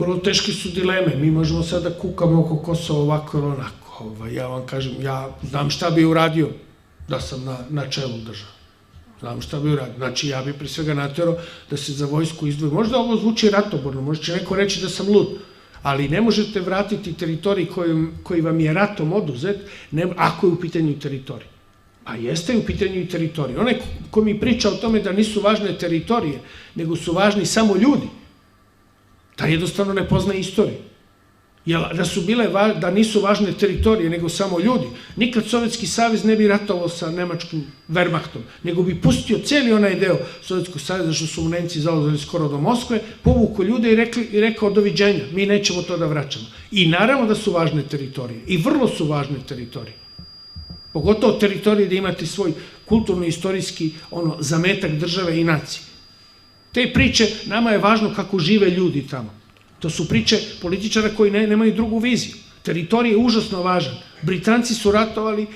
vrlo teške su dileme. Mi možemo sad da kukamo oko Kosova ovako ili onako. Ja vam kažem, ja znam šta bi uradio da sam na čelu države. Znam šta bi uradio. Znači, ja bi pre svega naterao da se za vojsku izdvoji. Možda ovo zvuči ratoborno, možda će neko reći da sam lud, ali ne možete vratiti teritorij koji vam je ratom oduzet, ako je u pitanju teritorij. A jeste u pitanju i teritorij. Onaj ko mi priča o tome da nisu važne teritorije, nego su važni samo ljudi, da jednostavno ne poznaje istoriju. Da nisu važne teritorije, nego samo ljudi, nikad Sovjetski savez ne bi ratovao sa nemačkim Wehrmachtom, nego bi pustio cijeli onaj deo Sovjetskog saveza, što su mu Nemci zauzeli skoro do Moskve, povuku ljude i rekao doviđenja, mi nećemo to da vraćamo. I naravno da su važne teritorije, i vrlo su važne teritorije. Pogotovo teritorije da imate svoj kulturno-istorijski zametak države i nacije. Te priče, nama je važno kako žive ljudi tamo. To su priče političara koji nemaju drugu viziju. Teritorij je užasno važan. Britanci su ratovali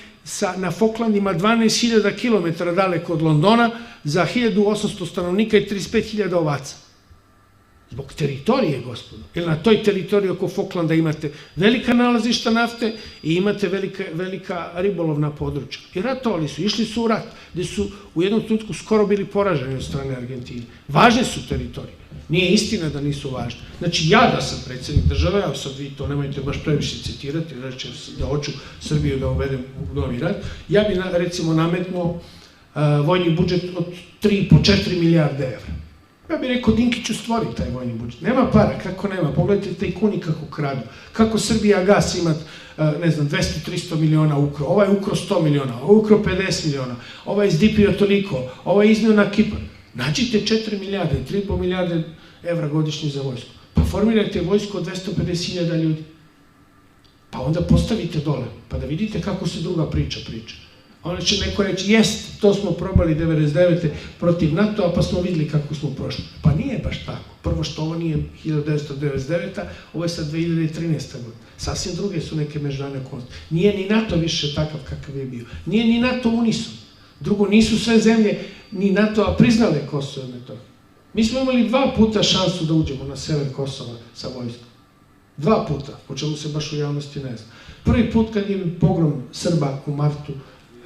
na Falklandima 12.000 km daleko od Londona za 1.800 stanovnika i 35.000 ovaca. Zbog teritorije, gospodo. Jer na toj teritoriji oko Falklanda imate velika nalazišta nafte i imate velika ribolovna područja. I ratovali su, išli su u rat, gde su u jednom trenutku skoro bili poraženi od strane Argentine. Važne su teritorije. Nije istina da nisu važne. Znači, ja da sam predsjednik države, a sad vi to nemojte baš previše citirati, da hoću Srbiju da uvedem u novi rat, ja bi, recimo, nametnuo vojni budžet od 3,5-4 milijarde evra. Ja bih rekao, Dinkiću, stvori taj vojni budžet. Nema para, kako nema? Pogledajte tajkuni kako kradu. Kako Srbija gas ima, ne znam, 200-300 miliona ukro. Ovaj ukro 100 miliona, ovaj ukro 50 miliona, ovaj izdipio toliko, ovaj iznio na Kipar. Nađite 4 milijarde, 3,5 milijarde evra godišnje za vojsku. Pa formirajte vojsku od 250.000 ljudi. Pa onda postavite dole, pa da vidite kako se druga priča. Onda će neko reći, jest, to smo probali 99. protiv NATO-a, pa smo videli kako smo prošli. Pa nije baš tako. Prvo što ovo nije 1999. Ovo je sad 2013. godina. Sasvim druge su neke međunarodne okolnosti. Nije ni NATO više takav kakav je bio. Nije ni NATO unison. Drugo, nisu sve zemlje ni NATO-a priznale Kosovo i Metohiju. Mi smo imali 2 puta šansu da uđemo na sever Kosova sa vojskom. 2 puta, o čemu se baš u javnosti ne zna. Prvi put kad je pogrom Srba u martu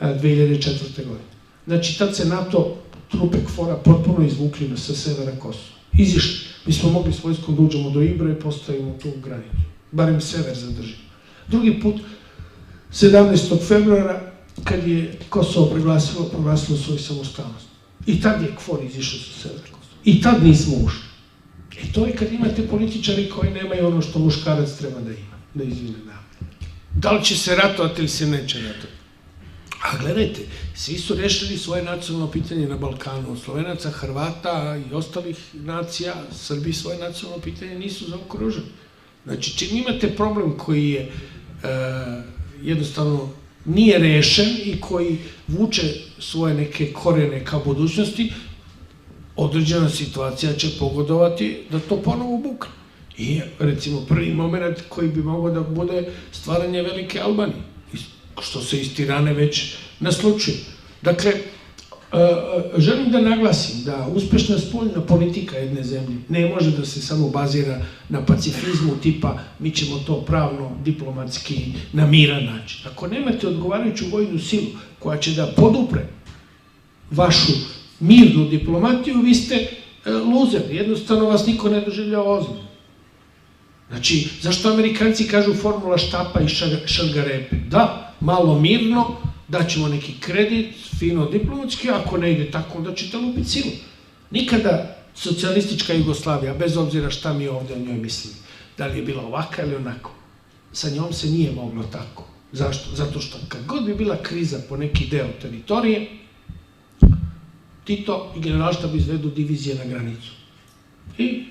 2004. godine. Znači, tad se NATO trupe KFOR-a potpuno izvukli sa severa Kosova. Izišli. Mi smo mogli s vojskom da uđemo do Ibra i postavimo tu granicu. Barem sever zadržimo. Drugi put, 17. februara, kad je Kosovo proglasilo svoju samostalnost. I tad je KFOR izišao sa severa Kosova. I tad nismo ušli. To je kad imate političari koji nemaju ono što muškarac treba da ima. Da izvine da. Da li će se ratovati ili se neće ratovati? A gledajte, svi su rešili svoje nacionalno pitanje na Balkanu, od Slovenaca, Hrvata i ostalih nacija, Srbi svoje nacionalno pitanje nisu zaokruženi. Znači, čim imate problem koji je jednostavno nije rešen i koji vuče svoje neke korene ka budućnosti, određena situacija će pogodovati da to ponovo bukne. I, recimo, prvi moment koji bi mogao da bude stvaranje velike Albanije, što se iz Tirane već naslučuje. Dakle, želim da naglasim da uspešna spoljna politika jedne zemlje ne može da se samo bazira na pacifizmu tipa mi ćemo to pravno, diplomatski, na miran način. Ako nemate odgovarajuću vojnu silu koja će da podupre vašu mirnu diplomatiju, vi ste luzer. Jednostavno vas niko ne doživljava ozbiljno. Znači, zašto Amerikanci kažu formula štapa i šargarepe? Da, malo mirno, daćemo neki kredit, fino diplomatski, ako ne ide tako, onda ćete lupiti silu. Nikada socijalistička Jugoslavija, bez obzira šta mi ovde o njoj mislimo, da li je bila ovaka ili onako, sa njom se nije moglo tako. Zašto? Zato što kad god bi bila kriza po neki deo teritorije, Tito i generalštab izvedu divizije na granicu. I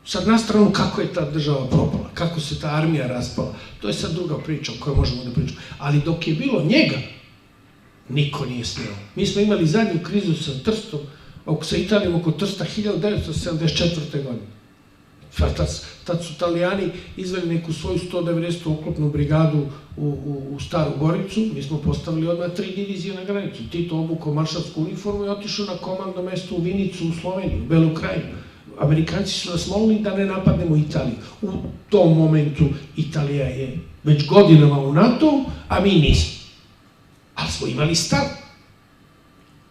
sad na stranu kako je ta država propala, kako se ta armija raspala, to je sad druga priča o kojoj možemo da pričamo. Ali dok je bilo njega, niko nije smeo. Mi smo imali zadnju krizu sa Trstom, sa Italijom oko Trsta 1974. godine. Tad su Italijani izveli neku svoju 190. oklopnu brigadu u Staru Goricu, mi smo postavili odmah 3 divizije na granicu. Tito obukao maršalsku uniformu i otišao na komandno mesto u Vinicu u Sloveniju, u Belu Krajinu. Amerikanci su nas molili da ne napadnemo Italiju. U tom momentu Italija je već godinama u NATO-u, a mi nismo. Ali smo imali stav.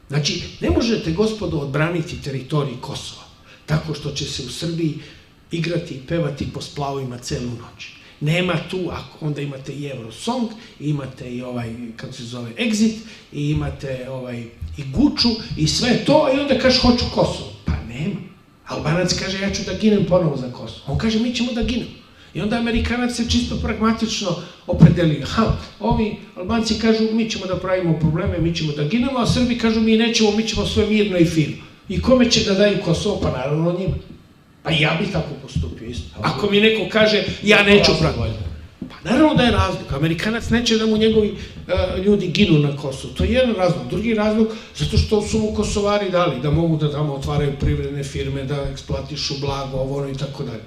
Znači, ne možete, gospodo, odbraniti teritoriju Kosova tako što će se u Srbiji igrati i pevati po splavovima celu noć. Nema tu, ako onda imate i Eurosong, imate i kako se zove, Exit, i imate i Guču, i sve to, i onda kaže, hoću Kosovo. Pa nema. Albanac kaže, ja ću da ginem ponovo za Kosovo. On kaže, mi ćemo da ginemo. I onda Amerikanac se čisto pragmatično opredelio. Ovi Albanci kažu, mi ćemo da pravimo probleme, mi ćemo da ginemo, a Srbi kažu, mi nećemo, mi ćemo sve mirno i fino. I kome će da daju Kosovo? Pa naravno njima. Pa ja bih tako postupio isto. Ako mi neko kaže, ja neću praviti. Pa naravno da je razlog. Amerikanac neće da mu njegovi ljudi ginu na Kosovu. To je jedan razlog. Drugi razlog, zato što su mu Kosovari dali da mogu da tamo otvaraju privredne firme, da eksploatišu blago, ovo i tako dalje.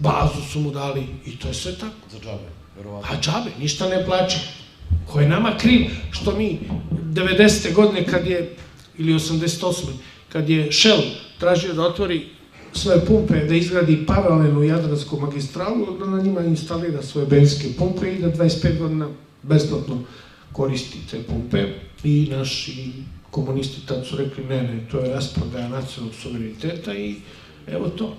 Bazu su mu dali i to je sve tako. Za džabe, verovatno. A džabe, ništa ne plaća. Ko je nama kriv što mi 90. godine kad je, ili 88. kad je Shell tražio da otvori svoje pumpe, da izgradi paralelnu Jadransku magistralu, da na njima instalira svoje benzinske pumpe i da 25 godina besplatno koristi te pumpe. I naši komunisti tad su rekli, ne, to je rasprodaja nacionalnog suvereniteta i evo to.